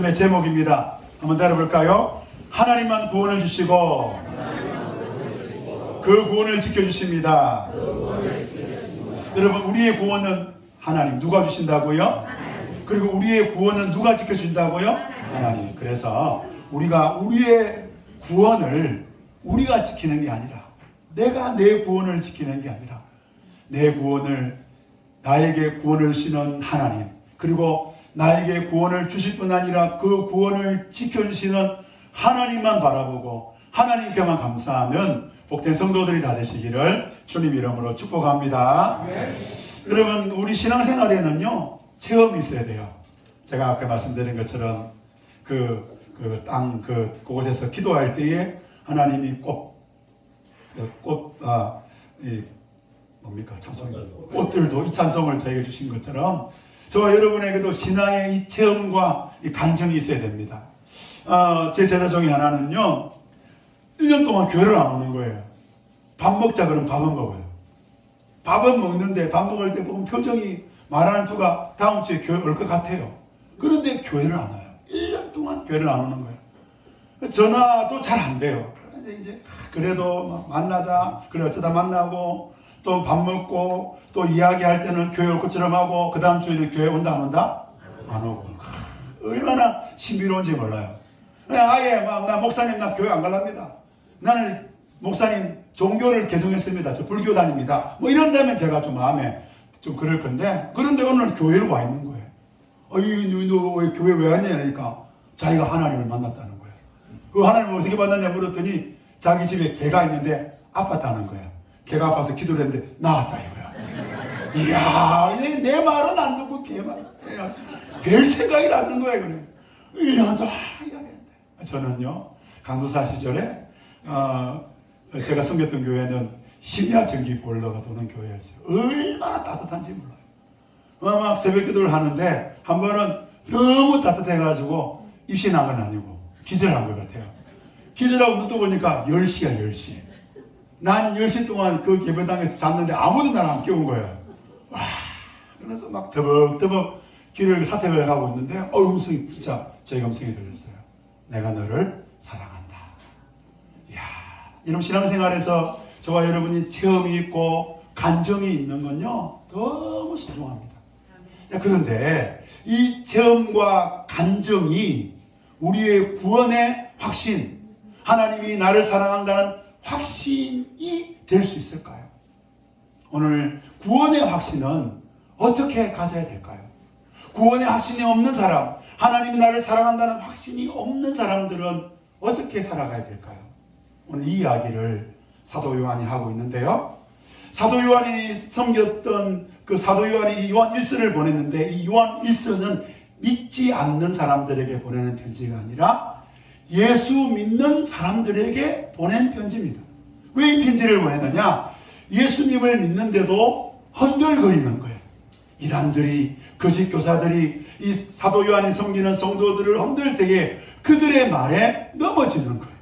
제목입니다. 한번 따라볼까요? 하나님만 구원을 주시고 그 구원을 지켜주십니다. 여러분, 우리의 구원은 하나님. 누가 주신다고요? 그리고 우리의 구원은 누가 지켜준다고요? 하나님. 그래서 우리가 우리의 구원을 우리가 지키는 게 아니라, 내가 내 구원을 지키는 게 아니라, 내 구원을, 나에게 구원을 주시는 하나님, 그리고 나에게 구원을 주실 뿐 아니라 그 구원을 지켜주시는 하나님만 바라보고 하나님께만 감사하는 복된 성도들이 다 되시기를 주님 이름으로 축복합니다. 여러분, 우리 신앙생활에는요, 체험이 있어야 돼요. 제가 아까 말씀드린 것처럼 그곳에서 기도할 때에 하나님이 꽃들도 이 찬송을 저에게 주신 것처럼 저와 여러분에게도 신앙의 이 체험과 이 간증이 있어야 됩니다. 제 제자 중에 하나는요, 1년 동안 교회를 안 오는 거예요. 밥 먹자 그러면 밥은 먹어요. 밥은 먹는데 밥 먹을 때 보면 표정이, 말하는 투가 다음 주에 교회 올 것 같아요. 그런데 교회를 안 와요. 1년 동안 교회를 안 오는 거예요. 전화도 잘 안 돼요. 이제 그래도 만나자. 그래 어쩌다 만나고 또 밥 먹고 또 이야기할 때는 교회 올 것처럼 하고, 그 다음 주에는 교회 온다 안 온다? 안 오고. 얼마나 신비로운지 몰라요. 아예 나 목사님 나 교회 안 갈랍니다. 나는 목사님 종교를 개종했습니다. 저 불교 다닙니다. 뭐 이런다면 제가 좀 마음에 좀 그럴 건데, 그런데 오늘 교회로 와 있는 거예요. 너 왜 교회 왜 왔냐 하니까 자기가 하나님을 만났다는 거예요. 그 하나님을 어떻게 만났냐 물었더니 자기 집에 개가 있는데 아팠다는 거예요. 개가 아파서 기도를 했는데 나았다 이거야. 이야, 내 말은 안 듣고 개 말. 별 생각이 나는 거예요. 그래. 1년도 저는요, 강도사 시절에 제가 섬겼던 교회는 심야 전기 보일러가 도는 교회였어요. 얼마나 따뜻한지 몰라요. 막 새벽 기도를 하는데 한 번은 너무 따뜻해가지고 입신한 건 아니고 기절한 것 같아요. 기절하고 눈 떠보니까 10시야 10시. 난 10시 동안 그 예배당에서 잤는데 아무도 나를 안 깨운 거예요. 와, 그래서 막 더벅더벅 길을 사택을 가고 있는데 음성이 진짜 저희 음성이 들렸어요. 내가 너를 사랑한다. 이야, 이런 신앙생활에서 저와 여러분이 체험이 있고 간정이 있는 건요, 너무 소중합니다. 그런데 이 체험과 간정이 우리의 구원의 확신, 하나님이 나를 사랑한다는 확신이 될 수 있을까요? 오늘 구원의 확신은 어떻게 가져야 될까요? 구원의 확신이 없는 사람, 하나님이 나를 사랑한다는 확신이 없는 사람들은 어떻게 살아가야 될까요? 오늘 이 이야기를 사도 요한이 하고 있는데요. 사도 요한이 섬겼던 그 사도 요한이 요한 1서를 보냈는데, 이 요한 1서는 믿지 않는 사람들에게 보내는 편지가 아니라 예수 믿는 사람들에게 보낸 편지입니다. 왜 이 편지를 보냈느냐? 예수님을 믿는데도 헌들거리는 거예요. 이단들이, 거짓 교사들이 이 사도 요한이 섬기는 성도들을 흔들 때에 그들의 말에 넘어지는 거예요.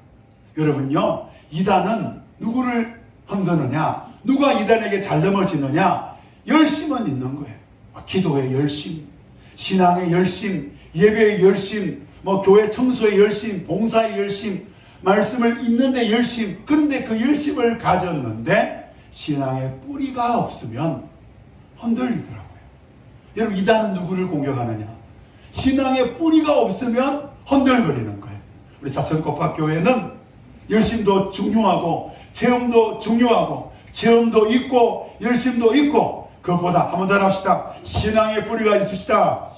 여러분요, 이단은 누구를 흔드느냐? 누가 이단에게 잘 넘어지느냐? 열심은 있는 거예요. 기도의 열심, 신앙의 열심, 예배의 열심, 교회 청소의 열심, 봉사의 열심, 말씀을 읽는데 열심. 그런데 그 열심을 가졌는데 신앙의 뿌리가 없으면 흔들리더라고요. 여러분, 이단은 누구를 공격하느냐? 신앙의 뿌리가 없으면 흔들거리는 거예요. 우리 사천곡학교회는 열심도 중요하고 체험도 중요하고, 체험도 있고 열심도 있고, 그것보다 한번 더 합시다. 신앙의 뿌리가 있읍시다.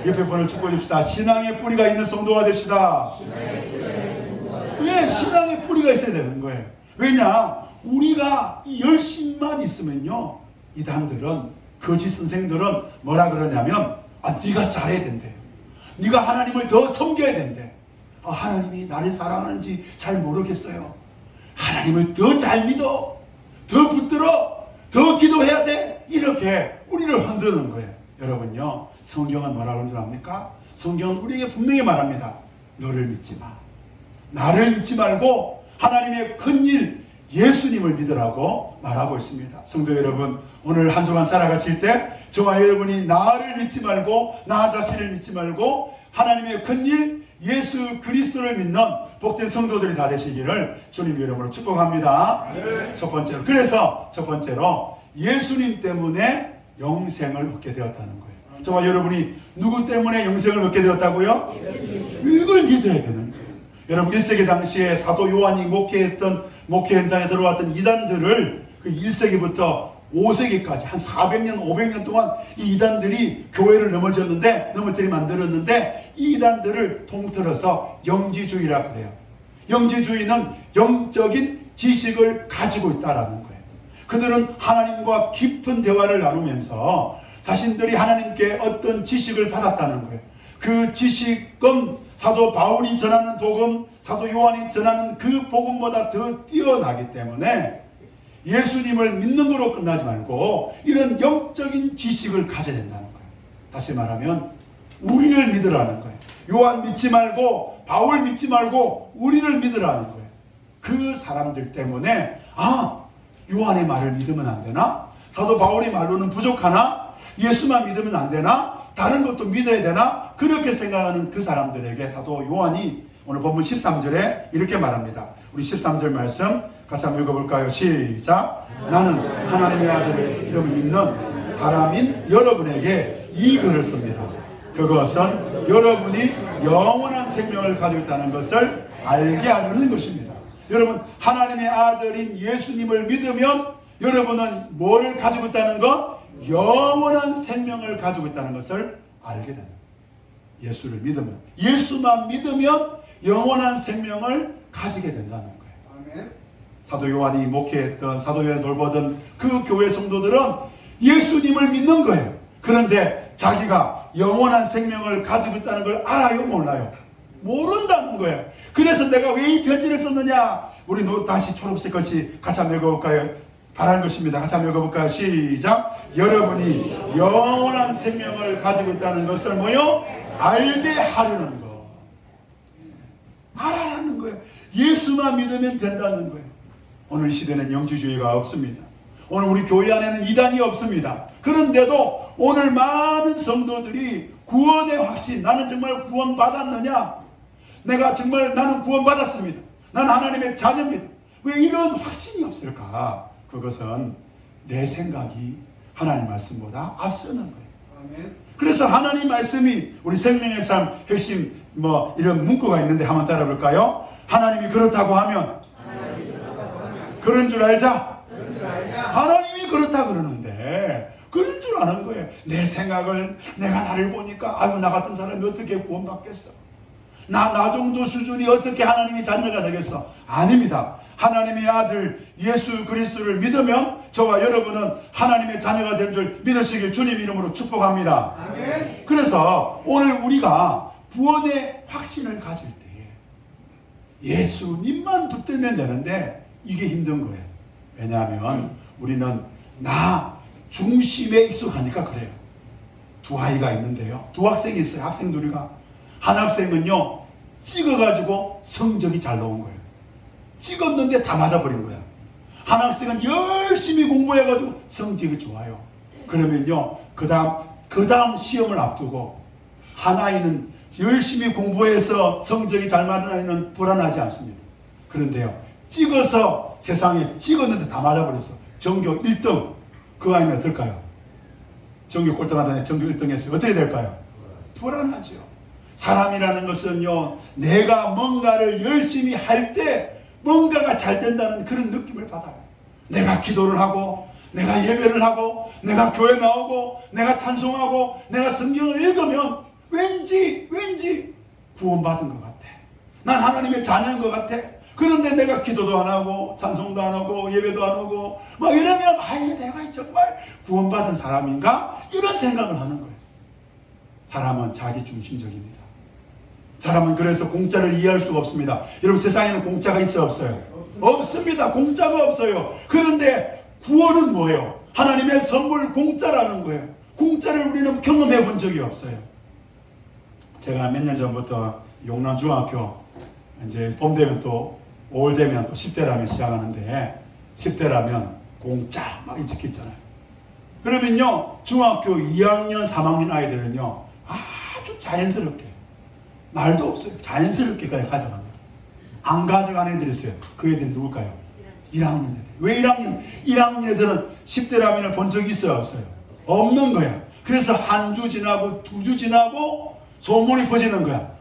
옆에 분을 축복해 줍시다. 신앙의 뿌리가 있는 성도가 됩시다. 왜? 신앙의 뿌리가 있어야 되는 거예요. 왜냐? 우리가 열심만 있으면요, 이단들은, 거짓 선생들은 뭐라 그러냐면, 네가 잘해야 된대. 네가 하나님을 더 섬겨야 된대. 하나님이 나를 사랑하는지 잘 모르겠어요. 하나님을 더 잘 믿어, 더 붙들어, 더 기도해야 돼. 이렇게 우리를 흔드는 거예요. 여러분요, 성경은 뭐라고 하는 줄 압니까? 성경은 우리에게 분명히 말합니다. 너를 믿지 마. 나를 믿지 말고 하나님의 큰 일, 예수님을 믿으라고 말하고 있습니다. 성도 여러분, 오늘 한 주간 살아가실 때 저와 여러분이 나를 믿지 말고 나 자신을 믿지 말고 하나님의 큰일 예수 그리스도를 믿는 복된 성도들이 다 되시기를 주님 이름으로 축복합니다. 네. 그래서 첫 번째로 예수님 때문에 영생을 얻게 되었다는 거예요. 저와 여러분이 누구 때문에 영생을 얻게 되었다고요? 이걸 믿어야 되는 거예요. 여러분 1세기 당시에 사도 요한이 목회 현장에 들어왔던 이단들을 그 1세기부터 5세기까지 한 400년 500년 동안 이 이단들이 교회를 넘어뜨리 만들었는데 이 이단들을 통틀어서 영지주의라고 해요. 영지주의는 영적인 지식을 가지고 있다라는 거예요. 그들은 하나님과 깊은 대화를 나누면서 자신들이 하나님께 어떤 지식을 받았다는 거예요. 그 지식은 사도 바울이 전하는 복음, 사도 요한이 전하는 그 복음보다 더 뛰어나기 때문에 예수님을 믿는 거로 끝나지 말고 이런 영적인 지식을 가져야 된다는 거예요. 다시 말하면 우리를 믿으라는 거예요. 요한 믿지 말고 바울 믿지 말고 우리를 믿으라는 거예요. 그 사람들 때문에 요한의 말을 믿으면 안 되나? 사도 바울의 말로는 부족하나? 예수만 믿으면 안 되나? 다른 것도 믿어야 되나? 그렇게 생각하는 그 사람들에게 사도 요한이 오늘 본문 13절에 이렇게 말합니다. 우리 13절 말씀 같이 한번 읽어볼까요? 시작. 나는 하나님의 아들의 이름을 믿는 사람인 여러분에게 이 글을 씁니다. 그것은 여러분이 영원한 생명을 가지고 있다는 것을 알게 하려는 것입니다. 여러분 하나님의 아들인 예수님을 믿으면 여러분은 뭐를 가지고 있다는 것? 영원한 생명을 가지고 있다는 것을 알게 됩니다. 예수를 믿으면, 예수만 믿으면 영원한 생명을 가지게 된다는 거예요. 아멘. 사도 요한이 목회했던, 사도 요한이 돌보던 그 교회 성도들은 예수님을 믿는 거예요. 그런데 자기가 영원한 생명을 가지고 있다는 걸 알아요, 몰라요? 모른다는 거예요. 그래서 내가 왜 이 편지를 썼느냐? 우리 다시 초록색 글씨 같이 한번 읽어볼까요? 바라는 것입니다. 같이 한번 읽어볼까요? 시작. 여러분이 영원한 생명을 가지고 있다는 것을 뭐요? 알게 하려는 거. 알아라는 거예요. 예수만 믿으면 된다는 거예요. 오늘 이 시대는 영지주의가 없습니다. 오늘 우리 교회 안에는 이단이 없습니다. 그런데도 오늘 많은 성도들이 구원의 확신, 나는 정말 구원받았느냐? 나는 구원받았습니다. 나는 하나님의 자녀입니다. 왜 이런 확신이 없을까? 그것은 내 생각이 하나님 말씀보다 앞서는 거예요. 아멘. 그래서 하나님 말씀이 우리 생명의 삶 핵심 이런 문구가 있는데 한번 따라볼까요? 하나님이 그렇다고 하면 그런 줄 알자. 하나님이 그렇다 그러는데 그런 줄 아는 거예요. 내 생각을 내가 나를 보니까 나 같은 사람이 어떻게 구원받겠어? 나 정도 수준이 어떻게 하나님의 자녀가 되겠어? 아닙니다. 하나님의 아들 예수 그리스도를 믿으면 저와 여러분은 하나님의 자녀가 된 줄 믿으시길 주님 이름으로 축복합니다. 아멘. 그래서 오늘 우리가 구원의 확신을 가질 때에 예수님만 붙들면 되는데 이게 힘든 거예요. 왜냐하면 우리는 나 중심에 익숙하니까 그래요. 두 아이가 있는데요. 두 학생이 있어요. 학생 둘이가. 한 학생은요 찍어가지고 성적이 잘 나온 거예요. 찍었는데 다 맞아버린 거야. 한 학생은 열심히 공부해가지고 성적이 좋아요. 그러면요 그 다음 시험을 앞두고 한 아이는 열심히 공부해서 성적이 잘 맞은 아이는 불안하지 않습니다. 그런데요 찍어서 세상에 찍었는데 다 맞아버렸어. 전교 1등. 그 아이는 어떨까요? 전교 꼴등하다니 전교 1등 했어요. 어떻게 될까요? 불안하죠. 사람이라는 것은요 내가 뭔가를 열심히 할 때 뭔가가 잘 된다는 그런 느낌을 받아요. 내가 기도를 하고 내가 예배를 하고 내가 교회 나오고 내가 찬송하고 내가 성경을 읽으면 왠지 구원받은 것 같아. 난 하나님의 자녀인 것 같아. 그런데 내가 기도도 안 하고 찬송도 안 하고 예배도 안 하고 이러면 내가 정말 구원받은 사람인가? 이런 생각을 하는 거예요. 사람은 자기 중심적입니다. 사람은 그래서 공짜를 이해할 수가 없습니다. 여러분 세상에는 공짜가 있어요? 없어요? 없습니다. 공짜가 없어요. 그런데 구원은 뭐예요? 하나님의 선물 공짜라는 거예요. 공짜를 우리는 경험해 본 적이 없어요. 제가 몇 년 전부터 용남 중학교 이제 봄 되면 또 5월 되면 또 10대라면 시작하는데 10대라면 공짜 막 이렇게 있잖아요. 그러면요 중학교 2학년 3학년 아이들은요 아주 자연스럽게 말도 없어요. 자연스럽게 그냥 가져갑니다. 안 가져가는 애들이 있어요. 그 애들이 누굴까요? 1학년 애들. 왜 1학년? 1학년 애들은 10대라면을 본 적이 있어요? 없어요? 없는 거야. 그래서 한 주 지나고 2주 지나고 소문이 퍼지는 거야.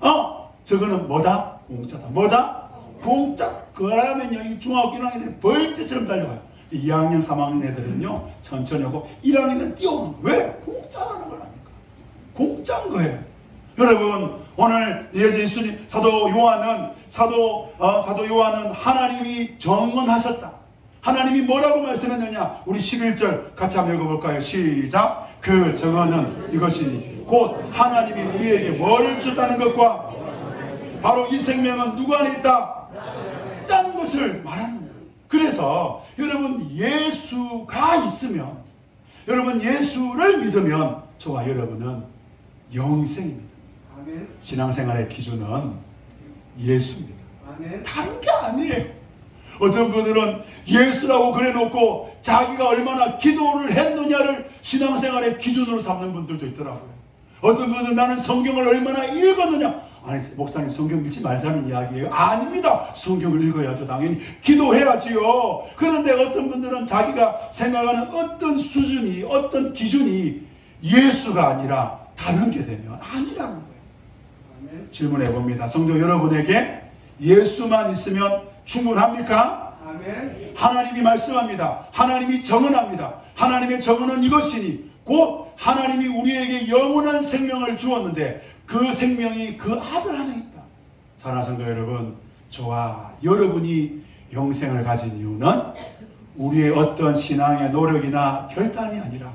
저거는 뭐다? 공짜다. 뭐다? 공짜. 그러면요 이 중학교 1학년 애들이 벌떼처럼 달려가요. 2학년 3학년 애들은요 천천히 오고 1학년 애들은 뛰어오는 거예요. 왜? 공짜라는 거라니까. 공짜인 거예요. 여러분 오늘 예수님 사도 요한은 하나님이 정언하셨다. 하나님이 뭐라고 말씀했느냐? 우리 11절 같이 한번 읽어볼까요? 시작. 그 정언은 이것이니 곧 하나님이 우리에게 뭐를 줬다는 것과 바로 이 생명은 누구 안에 있다? 있다는 것을 말하는 거예요. 그래서 여러분 예수가 있으면, 여러분 예수를 믿으면 저와 여러분은 영생입니다. 아멘. 신앙생활의 기준은 예수입니다. 아멘. 다른 게 아니에요. 어떤 분들은 예수라고 그래놓고 자기가 얼마나 기도를 했느냐를 신앙생활의 기준으로 삼는 분들도 있더라고요. 어떤 분은 나는 성경을 얼마나 읽었느냐. 아니 목사님 성경 읽지 말자는 이야기예요? 아닙니다. 성경을 읽어야죠. 당연히 기도해야지요. 그런데 어떤 분들은 자기가 생각하는 어떤 수준이, 어떤 기준이 예수가 아니라 다른 게 되면 아니라는 거예요. 질문해 봅니다. 성도 여러분에게 예수만 있으면 충분합니까? 아멘. 하나님이 말씀합니다. 하나님이 정언합니다. 하나님의 정언은 이것이니 곧 하나님이 우리에게 영원한 생명을 주었는데 그 생명이 그 아들 안에 있다. 사랑하는 성도 여러분, 저와 여러분이 영생을 가진 이유는 우리의 어떤 신앙의 노력이나 결단이 아니라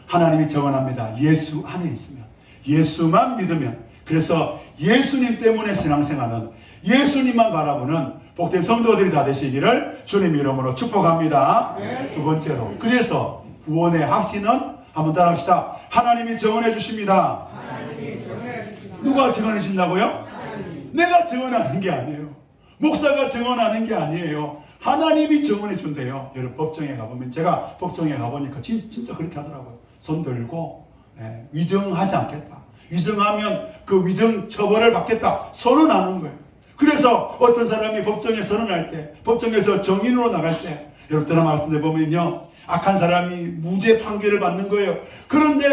하나님이 정언합니다. 예수 안에 있으면, 예수만 믿으면, 그래서 예수님 때문에 신앙생활은 예수님만 바라보는 복된 성도들이 다 되시기를 주님 이름으로 축복합니다. 네. 두 번째로, 그래서 구원의 확신은 한번 따라합시다. 하나님이 정언해 주십니다. 누가 정언해 주신다고요? 하나님. 내가 정언하는 게 아니에요. 목사가 정언하는 게 아니에요. 하나님이 정언해 준대요. 여러분 법정에 가보면, 제가 법정에 가보니까 진짜 그렇게 하더라고요. 손 들고 위정하지 않겠다. 위정하면 그 위정 처벌을 받겠다. 선언하는 거예요. 그래서 어떤 사람이 법정에 선언할 때, 법정에서 정인으로 나갈 때, 여러분 드라마 같은 데 보면요, 악한 사람이 무죄 판결을 받는 거예요. 그런데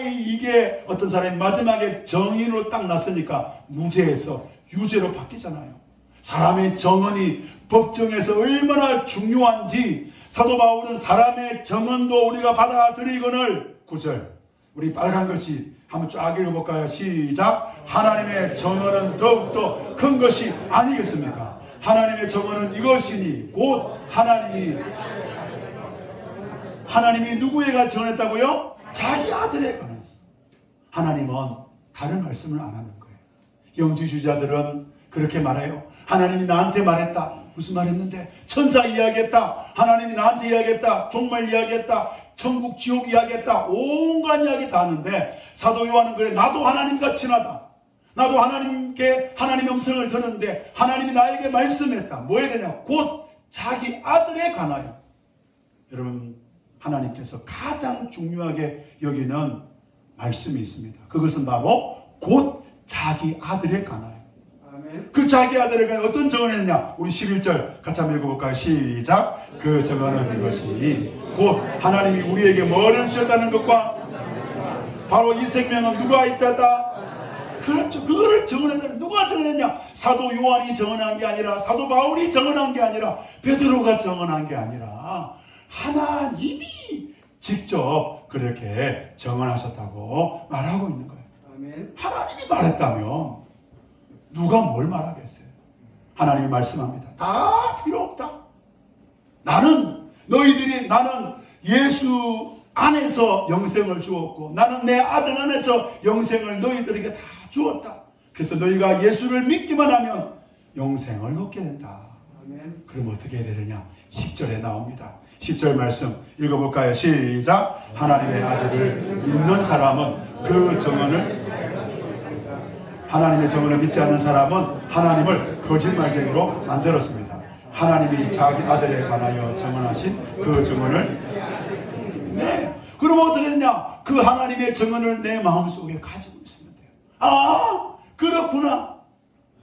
이게 어떤 사람이 마지막에 정인으로 딱 났으니까 무죄에서 유죄로 바뀌잖아요. 사람의 정언이 법정에서 얼마나 중요한지 사도 바울은 사람의 정언도 우리가 받아들이거늘 9절 우리 빨간 글씨 한번 쫙 읽어볼까요? 시작. 하나님의 정언은 더욱더 큰 것이 아니겠습니까? 하나님의 정언은 이것이니 곧 하나님이 누구에게 정언했다고요? 자기 아들에게 정언했어요. 하나님은 다른 말씀을 안 하는 거예요. 영지주의자들은 그렇게 말해요. 하나님이 나한테 말했다. 무슨 말했는데? 천사 이야기했다. 하나님이 나한테 이야기했다. 종말 이야기했다. 천국 지옥 이야기했다. 온갖 이야기 다 하는데 사도 요한은 그래, 나도 하나님과 친하다. 나도 하나님께 하나님의 음성을 듣는데 하나님이 나에게 말씀했다. 뭐에 되냐? 곧 자기 아들에 관하여. 여러분, 하나님께서 가장 중요하게 여기는 말씀이 있습니다. 그것은 바로 곧 자기 아들에 관하여. 그 자기 아들에게 어떤 정언을 했냐? 우리 11절 같이 한번 읽어볼까요? 시작. 그 정언은 이것이 곧 하나님이 우리에게 뭐를 주셨다는 것과 바로 이 생명은 누가 있다다? 그렇죠. 그거를 정언했다는, 누가 정언했냐? 사도 요한이 정언한 게 아니라, 사도 바울이 정언한 게 아니라, 베드로가 정언한 게 아니라 하나님이 직접 그렇게 정언하셨다고 말하고 있는 거예요. 아멘. 하나님이 말했다면 누가 뭘 말하겠어요? 하나님이 말씀합니다. 다 필요 없다. 나는 예수 안에서 영생을 주었고, 나는 내 아들 안에서 영생을 너희들에게 다 주었다. 그래서 너희가 예수를 믿기만 하면 영생을 얻게 된다. 아멘. 그럼 어떻게 해야 되느냐? 10절에 나옵니다. 10절 말씀 읽어볼까요? 시작. 하나님의 아들을 믿는 사람은 그 정언을, 하나님의 정언을 믿지 않는 사람은 하나님을 거짓말쟁이로 만들었습니다. 하나님이 자기 아들에 관하여 증언하신 그 증언을 네. 그럼 어떻게 되냐? 그 하나님의 증언을 내 마음속에 가지고 있으면 돼요. 아, 그렇구나.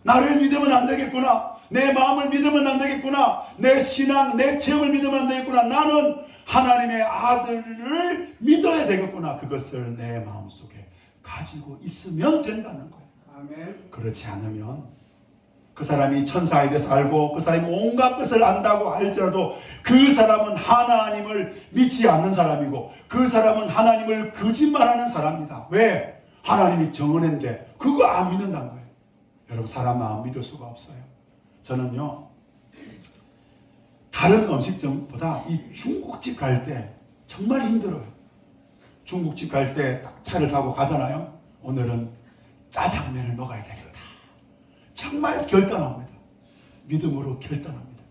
나를 믿으면 안 되겠구나. 내 마음을 믿으면 안 되겠구나. 내 신앙, 내 체험을 믿으면 안 되겠구나. 나는 하나님의 아들을 믿어야 되겠구나. 그것을 내 마음속에 가지고 있으면 된다는 거예요. 아멘. 그렇지 않으면 그 사람이 천사에 대해서 알고 그 사람이 온갖 것을 안다고 할지라도 그 사람은 하나님을 믿지 않는 사람이고 그 사람은 하나님을 거짓말하는 사람이다. 왜? 하나님이 정언했는데 그거 안 믿는다는 거예요. 여러분, 사람 마음 믿을 수가 없어요. 저는요, 다른 음식점보다 이 중국집 갈 때 정말 힘들어요. 중국집 갈 때 차를 타고 가잖아요. 오늘은 짜장면을 먹어야 되겠다. 정말 결단합니다. 믿음으로 결단합니다.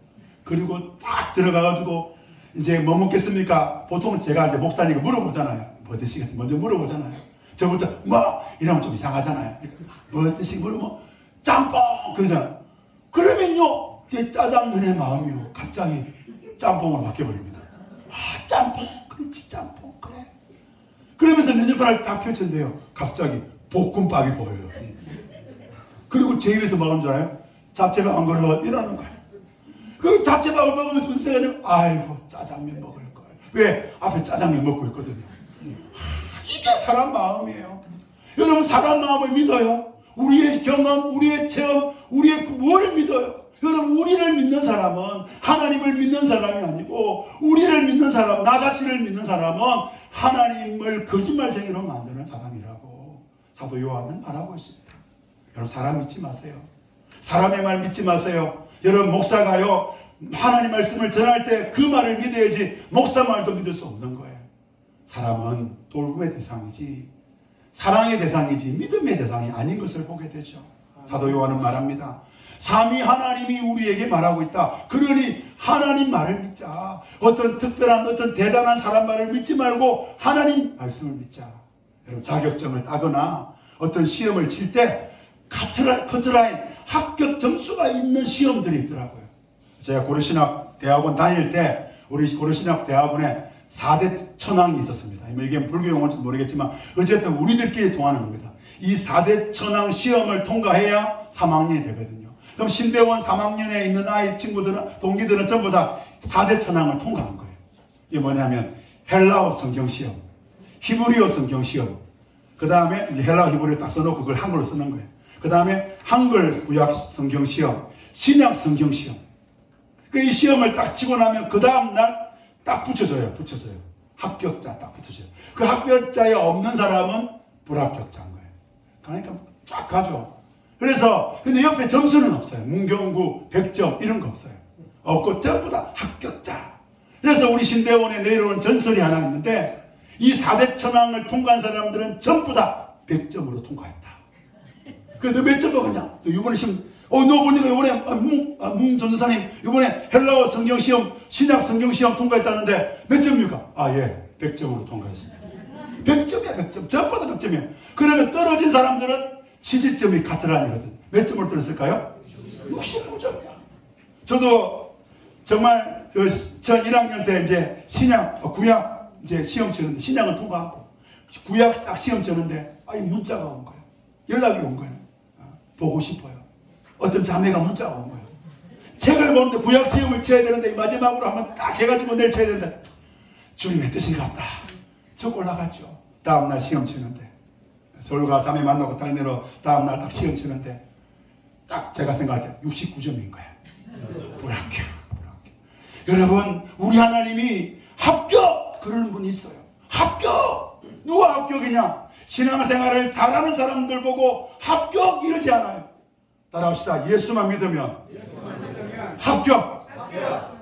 그리고 딱 들어가가지고 이제 뭐 먹겠습니까? 보통 제가 이제 목사니까 물어보잖아요. 뭐 드시겠어요? 먼저 물어보잖아요. 저부터 뭐 이러면 좀 이상하잖아요. 뭐 드시고 물으면 짬뽕 그러잖아요. 그러면요, 제 짜장면의 마음이요, 갑자기 짬뽕을 맡겨버립니다. 아, 짬뽕, 그렇지, 짬뽕, 그래. 그러면서 메뉴판을 딱 펼쳤는데요, 갑자기 볶음밥이 보여요. 그리고 제 입에서 먹은 줄 알아요? 잡채밥 안 걸어 이러는 거예요. 그 잡채밥을 먹으면 분세가 되면 아이고, 짜장면 먹을 걸. 왜? 앞에 짜장면 먹고 있거든요. 이게 사람 마음이에요. 여러분, 사람 마음을 믿어요. 우리의 경험, 우리의 체험, 우리의 뭐를 믿어요? 여러분, 우리를 믿는 사람은 하나님을 믿는 사람이 아니고 우리를 믿는 사람, 나 자신을 믿는 사람은 하나님을 거짓말쟁이로 만드는 사람이라고 사도 요한은 말하고 있습니다. 여러분, 사람 믿지 마세요. 사람의 말 믿지 마세요. 여러분, 목사가요, 하나님 말씀을 전할 때 그 말을 믿어야지 목사 말도 믿을 수 없는 거예요. 사람은 돌봄의 대상이지 사랑의 대상이지 믿음의 대상이 아닌 것을 보게 되죠. 사도 요한은 말합니다. 삼위 하나님이 우리에게 말하고 있다. 그러니 하나님 말을 믿자. 어떤 특별한 어떤 대단한 사람 말을 믿지 말고 하나님 말씀을 믿자. 여러분, 자격증을 따거나 어떤 시험을 칠 때 커트라인 합격 점수가 있는 시험들이 있더라고요. 제가 고려신학 대학원 다닐 때 우리 고려신학 대학원에 4대 천왕이 있었습니다. 이게 불교 용어인지 모르겠지만 어쨌든 우리들끼리 통하는 겁니다. 이 4대 천왕 시험을 통과해야 3학년이 되거든요. 그럼 신대원 3학년에 있는 아이 친구들은, 동기들은 전부 다 4대 천왕을 통과한 거예요. 이게 뭐냐면 헬라어 성경 시험, 히브리어 성경 시험, 그 다음에 이제 헬라어 히브리어 딱 써놓고 그걸 한글로 쓰는 거예요. 그 다음에 한글 구약 성경 시험, 신약 성경 시험. 이 시험을 딱 치고 나면 그 다음 날 딱 붙여줘요. 합격자 딱 붙여줘요. 그 합격자에 없는 사람은 불합격자인 거예요. 그러니까 쫙 가죠. 그래서 근데 옆에 점수는 없어요. 문경구 100점 이런 거 없어요. 없고 전부 다 합격자. 그래서 우리 신대원에 내려온 전설이 하나 있는데 이 4대 천왕을 통과한 사람들은 전부 다 100점으로 통과했다. 그래서 너 몇 점 먹었냐? 너 이번에 시험 너 보니까 이번에 문 전도사님 이번에 헬라어 성경 시험, 신약 성경 시험 통과했다는데 몇 점입니까? 아, 예, 100점으로 통과했습니다. 100점이야, 100점. 전부 다 100점이에요. 그러면 떨어진 사람들은 취직점이 카트라인이거든. 몇 점을 떨었을까요? 69점이야. 저도 정말 전 1학년 때 이제 구약 이제 시험 치는데 신약을 통과하고 구약 딱 시험 치는데 문자가 온 거예요. 연락이 온 거예요. 보고 싶어요. 어떤 자매가 문자가 온 거예요. 책을 보는데 구약 시험을 쳐야 되는데 마지막으로 한번 딱 해가지고 내일 쳐야 되는데 주님의 뜻이 같다. 저 올라갔죠. 다음날 시험 치는데 서울가 자매 만나고 딱 내려 다음날 딱 시험 치는데 딱 제가 생각할 때 69점인 거야. 불합격. 여러분, 우리 하나님이 합격 그러는 분이 있어요. 합격. 누가 합격이냐? 신앙생활을 잘하는 사람들 보고 합격 이러지 않아요. 따라합시다. 예수만 믿으면 합격.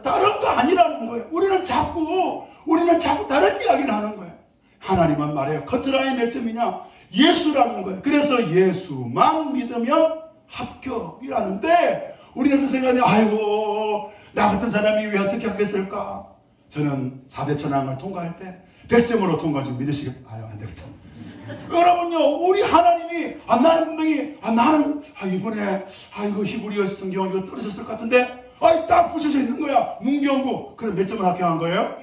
다른 거 아니라는 거예요. 우리는 자꾸 다른 이야기를 하는 거예요. 하나님은 말해요. 커트라인 몇 점이냐? 예수라는 거예요. 그래서 예수만 믿으면 합격이라는데 우리는 생각해, 아이고 나 같은 사람이 왜 어떻게 하겠을까? 저는 4대 천왕을 통과할 때 100점으로 통과 좀 믿으시겠어요? 안 되겠다. 여러분요, 우리 하나님이 나는 분명히 나는 이번에 이거 히브리어 성경 이거 떨어졌을 것 같은데 아이, 딱 붙여져 있는 거야. 문경구. 그럼 몇 점을 합격한 거예요?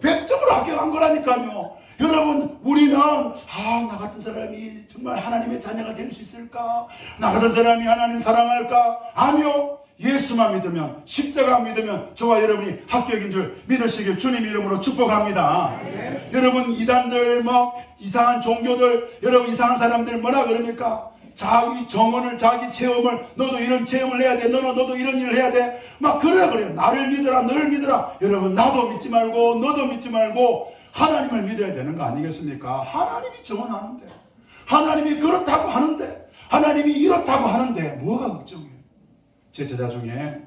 100점으로 합격한 거라니까요. 여러분, 우리는 나 같은 사람이 정말 하나님의 자녀가 될 수 있을까? 나 같은 사람이 하나님 사랑할까? 아니요. 예수만 믿으면, 십자가 믿으면 저와 여러분이 합격인 줄 믿으시길 주님 이름으로 축복합니다. 여러분, 이단들, 이상한 종교들, 여러분 이상한 사람들 뭐라 그럽니까? 자기 정언을, 자기 체험을, 너도 이런 체험을 해야 돼, 너도 이런 일을 해야 돼, 막 그러라 그래요. 나를 믿어라, 너를 믿어라. 여러분, 나도 믿지 말고 너도 믿지 말고 하나님을 믿어야 되는 거 아니겠습니까? 하나님이 정언하는데, 하나님이 그렇다고 하는데, 하나님이 이렇다고 하는데 뭐가 걱정이에요? 제 제자 중에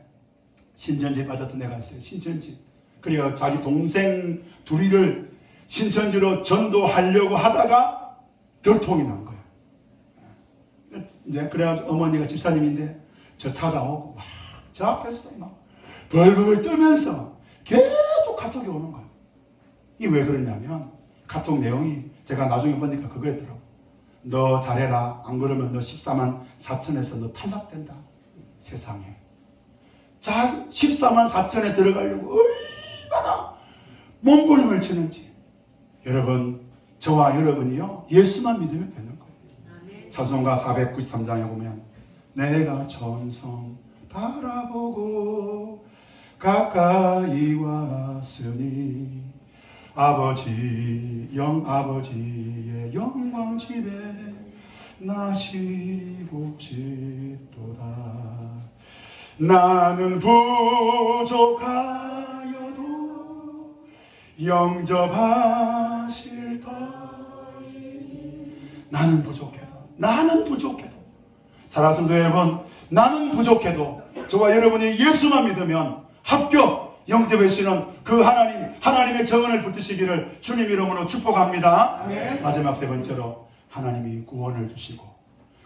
신천지에 빠졌던 애가 있어요. 신천지. 그러니까 자기 동생 둘이를 신천지로 전도하려고 하다가 결통이 난 거예요. 이제 그래가지고 어머니가 집사님인데 저 찾아오고 막 저 앞에서도 막 벌벌 떨면서 계속 카톡이 오는 거예요. 이게 왜 그러냐면 카톡 내용이 제가 나중에 보니까 그거였더라고. 너 잘해라. 안 그러면 너 14만 4천에서 너 탈락된다. 세상에. 자, 14만 4천에 들어가려고 얼마나 몸부림을 치는지. 여러분, 저와 여러분이요, 예수만 믿으면 되는 거예요. 찬송가 493장에 보면 내가 천성 바라보고 가까이 왔으니 아버지의 영광 집에 나시고 싶도다. 나는 부족하여도 영접하실 터이니. 나는 부족해도 살아서도 여러분, 나는 부족해도 저와 여러분이 예수만 믿으면 합격 영접하시는 그 하나님의 정언을 붙드시기를 주님 이름으로 축복합니다. 네. 마지막 세 번째로 하나님이 구원을 주시고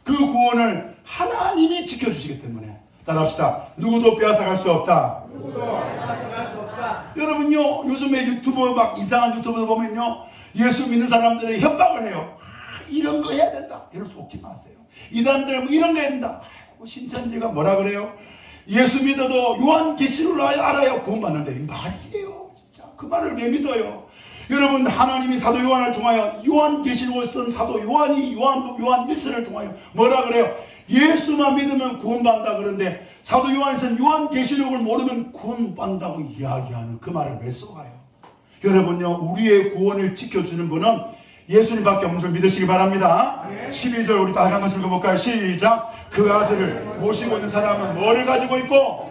그 구원을 하나님이 지켜주시기 때문에 따라합시다. 누구도 빼앗아갈 수 없다. 여러분요, 요즘에 유튜브 막 이상한 유튜브 보면요, 예수 믿는 사람들이 협박을 해요. 이런 거 해야 된다. 이런 속지 마세요. 이단들 이런 거 해야 된다. 신천지가 뭐라 그래요? 예수 믿어도 요한계시록을 알아요. 그건 맞는데 말이에요. 진짜 그 말을 왜 믿어요? 여러분, 하나님이 사도 요한을 통하여 요한계시록을 쓴 사도 요한이 요한 1서를 통하여 뭐라 그래요? 예수만 믿으면 구원받는다 그러는데 사도 요한이 쓴 요한계시록을 모르면 구원받는다고 이야기하는 그 말을 왜 써가요? 여러분요, 우리의 구원을 지켜주는 분은 예수님밖에 없는 줄 믿으시기 바랍니다. 12절 우리 다 한번 읽어볼까요? 시작. 그 아들을 모시고 있는 사람은 뭐를 가지고 있고?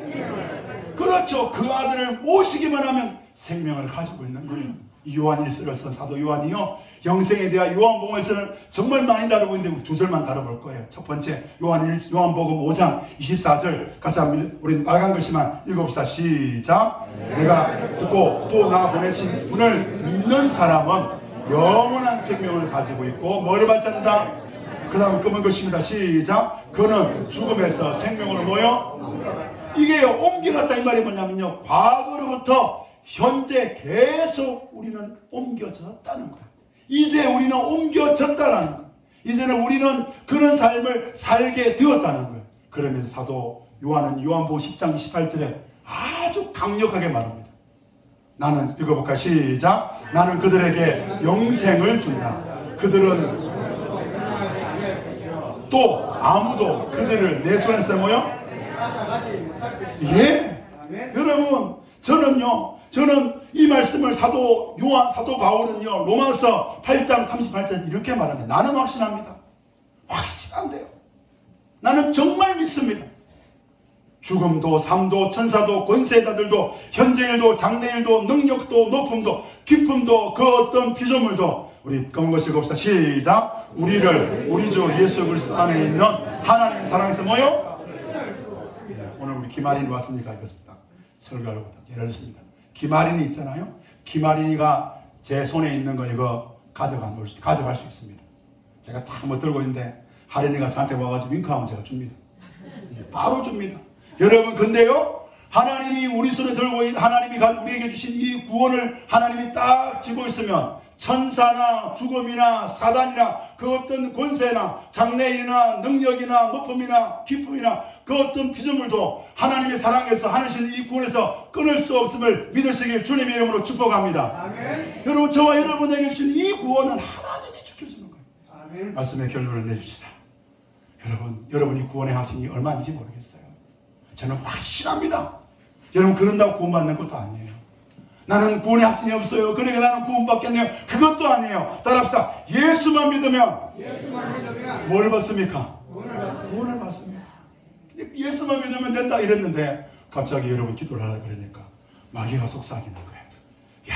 그렇죠. 그 아들을 모시기만 하면 생명을 가지고 있는 거예요. 이 요한일서를 쓴 사도 요한이요, 영생에 대한 요한복음에서는 정말 많이 다루고 있는데 두 절만 다뤄볼 거예요. 첫 번째 요한복음 5장 24절 같이 한번 우리 빨간 글씨만 읽어봅시다. 시작. 내가 듣고 또 나 보내신 분을 믿는 사람은 영원한 생명을 가지고 있고 뭐를 받지 않는다? 그 다음 검은 글씨입니다. 시작. 그는 죽음에서 생명으로 모여. 이게 옮겨갔다 이 말이 뭐냐면요, 과거로부터 현재 계속 우리는 옮겨졌다는 거예요. 이제 우리는 옮겨졌다는 거예요. 이제는 우리는 그런 삶을 살게 되었다는 거예요. 그러면서 사도 요한은 요한복음 10장 28절에 아주 강력하게 말합니다. 나는 읽어볼까? 시작. 나는 그들에게 영생을 준다. 그들은 또 아무도 그들을 내 손에서 모여. 예. 여러분, 저는 이 말씀을 사도 바울은요, 로마서 8장 38절 이렇게 말합니다. 나는 확신합니다. 확신한데요. 나는 정말 믿습니다. 죽음도 삶도 천사도 권세자들도 현재일도 장래일도 능력도 높음도 깊음도 그 어떤 피조물도 우리 검은 것을 봅시다. 시작. 우리를 우리 주 예수 그리스도 안에 있는 하나님의 사랑에서 모여. 오늘 우리 김아린이 왔으니까 이것을 딱 설교하려고 예를 들었습니다. 김아린이 있잖아요. 김아린이가 제 손에 있는 거 이거 가져갈 수 있습니다. 제가 다 뭐 들고 있는데 하린이가 저한테 와가지고 윙크하면 제가 줍니다. 바로 줍니다. 여러분, 근데요, 하나님이 우리 손에 들고 있는 하나님이 우리에게 주신 이 구원을 하나님이 딱 쥐고 있으면 천사나 죽음이나 사단이나 그 어떤 권세나 장래일이나 능력이나 높음이나 기쁨이나 그 어떤 피조물도 하나님의 사랑에서 하나님 이 구원에서 끊을 수 없음을 믿으시길 주님의 이름으로 축복합니다. 아멘. 여러분, 저와 여러분에게 주신 이 구원은 하나님이 지켜주는 거예요. 아멘. 말씀의 결론을 내립시다. 여러분이 구원의 확신이 얼마인지 모르겠어요. 저는 확실합니다. 여러분, 그런다고 구원받는 것도 아니에요. 나는 구원의 확신이 없어요. 그러니까 나는 구원받겠네요. 그것도 아니에요. 따라합시다. 예수만 믿으면 뭘 받습니까? 구원을 받습니다. 예수만 믿으면 된다 이랬는데 갑자기 여러분 기도를 하라 그러니까 마귀가 속삭이는 거예요. 야,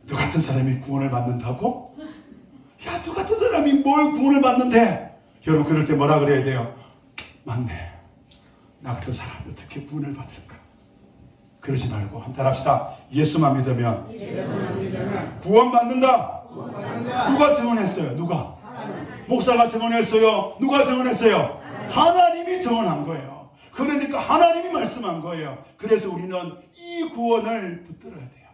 너 같은 사람이 구원을 받는다고? 야, 너 같은 사람이 뭘 구원을 받는데? 여러분, 그럴 때 뭐라 그래야 돼요? 맞네. 나 같은 사람이 어떻게 구원을 받을까? 그러지 말고 한번 따라합시다. 예수만 믿으면 구원받는다. 누가 증언했어요? 누가? 목사가 증언했어요? 누가 증언했어요? 하나님이 증언한 거예요. 그러니까 하나님이 말씀한 거예요. 그래서 우리는 이 구원을 붙들어야 돼요.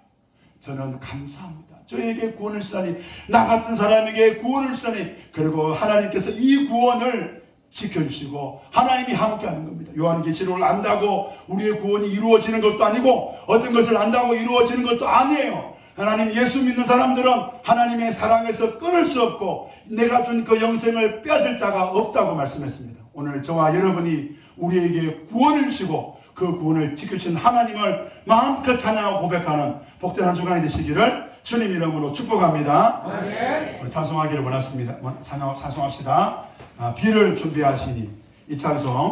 저는 감사합니다. 저에게 구원을 주사니, 나 같은 사람에게 구원을 주사니, 그리고 하나님께서 이 구원을 지켜주시고 하나님이 함께하는 겁니다. 요한계시록을 안다고 우리의 구원이 이루어지는 것도 아니고 어떤 것을 안다고 이루어지는 것도 아니에요. 하나님 예수 믿는 사람들은 하나님의 사랑에서 끊을 수 없고 내가 준 그 영생을 빼앗을 자가 없다고 말씀했습니다. 오늘 저와 여러분이 우리에게 구원을 주시고 그 구원을 지켜주신 하나님을 마음껏 찬양하고 고백하는 복된 한 주간이 되시기를 주님 이름으로 축복합니다. 아멘. 찬송하기를 원했습니다. 찬송합시다. 비를 준비하시니 이 찬송